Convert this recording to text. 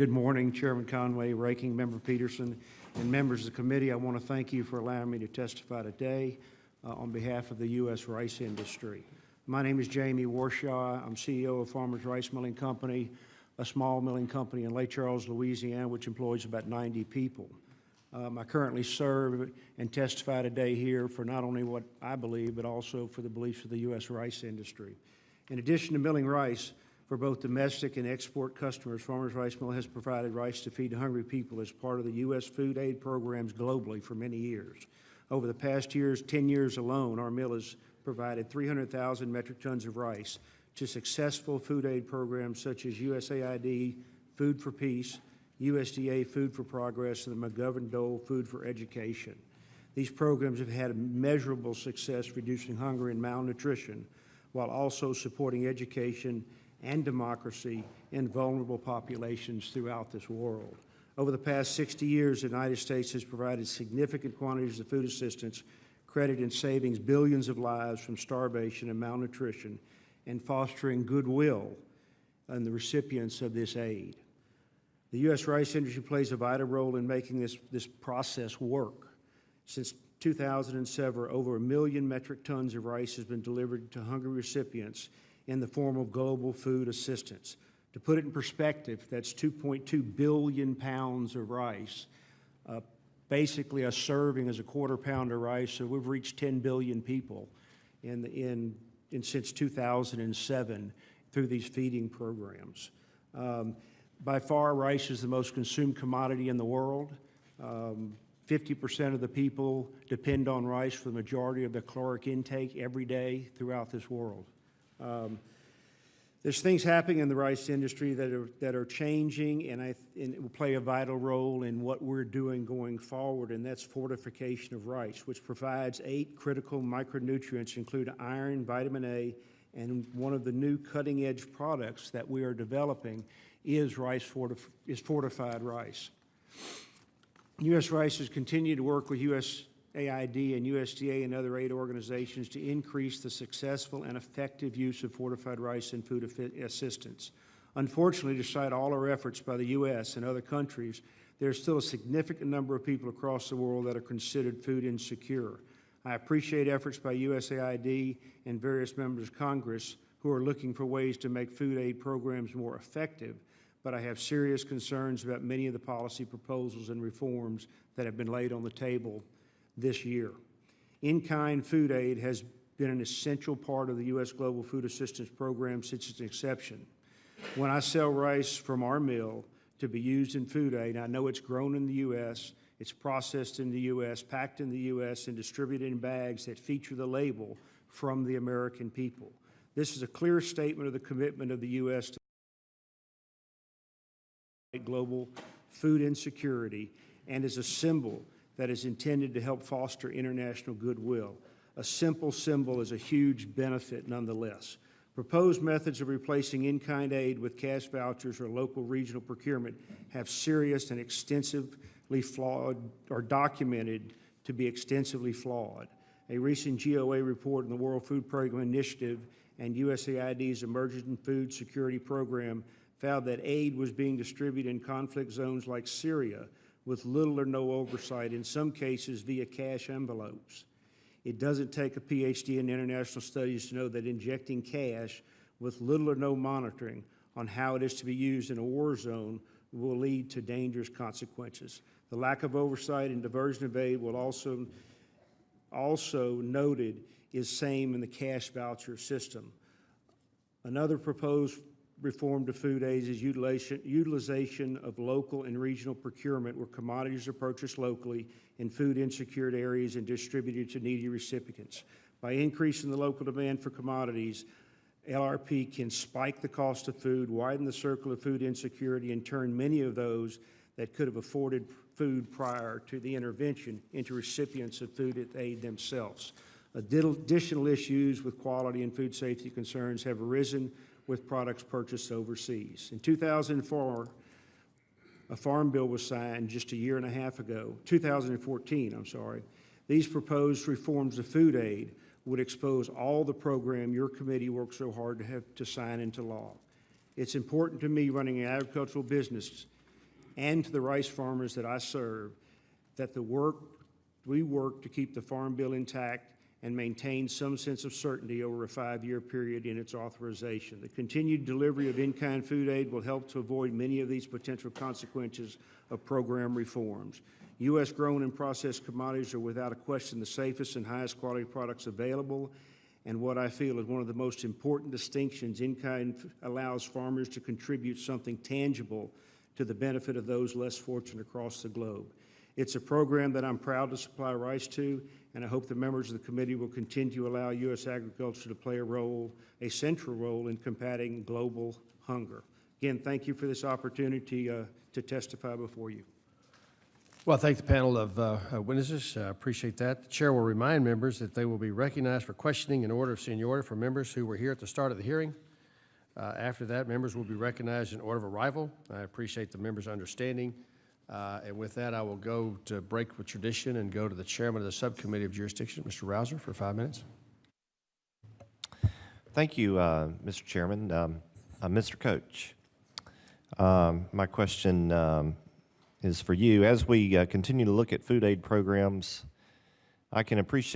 Good morning, Chairman Conway, Ranking Member Peterson, and members of the committee. I want to thank you for allowing me to testify today on behalf of the U.S. rice industry. My name is Jamie Warshaw. I'm CEO of Farmers Rice Milling Company, a small milling company in Lake Charles, Louisiana, which employs about 90 people. I currently serve and testify today here for not only what I believe, but also for the beliefs of the U.S. rice industry. In addition to milling rice for both domestic and export customers, Farmers Rice Mill has provided rice to feed hungry people as part of the U.S. food aid programs globally for many years. Over the past 10 years alone, our mill has provided 300,000 metric tons of rice to successful food aid programs such as USAID, Food for Peace, USDA Food for Progress, and the McGovern-Dole Food for Education. These programs have had measurable success reducing hunger and malnutrition while also supporting education and democracy in vulnerable populations throughout this world. Over the past 60 years, the United States has provided significant quantities of food assistance, credited in saving billions of lives from starvation and malnutrition, and fostering goodwill in the recipients of this aid. The U.S. rice industry plays a vital role in making this process work. Since 2007, over 1 million metric tons of rice has been delivered to hungry recipients in the form of global food assistance. To put it in perspective, that's 2.2 billion pounds of rice. Basically, a serving is a quarter pound of rice, so we've reached 10 billion people since 2007 through these feeding programs. By far, rice is the most consumed commodity in the world. 50% of the people depend on rice for the majority of their caloric intake every day throughout this world. There's things happening in the rice industry that are changing, and it will play a vital role in what we're doing going forward, and that's fortification of rice, which provides 8 critical micronutrients, including iron, vitamin A, and one of the new cutting-edge products that we are developing is fortified rice. U.S. Rice has continued to work with USAID and USDA and other aid organizations to increase the successful and effective use of fortified rice in food assistance. Unfortunately, despite all our efforts by the U.S. and other countries, there's still a significant number of people across the world that are considered food insecure. I appreciate efforts by USAID and various members of Congress who are looking for ways to make food aid programs more effective, but I have serious concerns about many of the policy proposals and reforms that have been laid on the table this year. In-kind food aid has been an essential part of the U.S. Global Food Assistance Program since its inception. When I sell rice from our mill to be used in food aid, I know it's grown in the U.S., it's processed in the U.S., packed in the U.S., and distributed in bags that feature the label "From the American People." This is a clear statement of the commitment of the U.S. to global food insecurity and is a symbol that is intended to help foster international goodwill. A simple symbol is a huge benefit nonetheless. Proposed methods of replacing in-kind aid with cash vouchers or local regional procurement have serious and extensively flawed, or documented to be extensively flawed. A recent GOA report in the World Food Program Initiative and USAID's Emerging Food Security Program found that aid was being distributed in conflict zones like Syria with little or no oversight, in some cases via cash envelopes. It doesn't take a PhD in international studies to know that injecting cash with little or no monitoring on how it is to be used in a war zone will lead to dangerous consequences. The lack of oversight and diversion of aid will also noted is same in the cash voucher system. Another proposed reform to food aid is utilization of local and regional procurement where commodities are purchased locally in food insecure areas and distributed to needy recipients. By increasing the local demand for commodities, LRP can spike the cost of food, widen the circle of food insecurity, and turn many of those that could have afforded food prior to the intervention into recipients of food aid themselves. Additional issues with quality and food safety concerns have arisen with products purchased overseas. In 2004, a farm bill was signed just a year and a half ago, 2014, I'm sorry. These proposed reforms of food aid would expose all the program your committee worked so hard to sign into law. It's important to me running an agricultural business and to the rice farmers that I serve that we work to keep the Farm Bill intact and maintain some sense of certainty over a 5-year period in its authorization. The continued delivery of in-kind food aid will help to avoid many of these potential consequences of program reforms. U.S. grown and processed commodities are without a question the safest and highest quality products available, and what I feel is one of the most important distinctions. In-kind allows farmers to contribute something tangible to the benefit of those less fortunate across the globe. It's a program that I'm proud to supply rice to, and I hope the members of the committee will continue to allow U.S. agriculture to play a central role in combating global hunger. Again, thank you for this opportunity to testify before you. Well, I thank the panel of witnesses. I appreciate that. The chair will remind members that they will be recognized for questioning in order of seniority for members who were here at the start of the hearing. After that, members will be recognized in order of arrival. I appreciate the members' understanding. And with that, I will go to break with tradition and go to the chairman of the subcommittee of jurisdiction, Mr. Rouser, for 5 minutes. Thank you, Mr. Chairman. Mr. Coach, my question is for you. As we continue to look at food aid programs, I can appreciate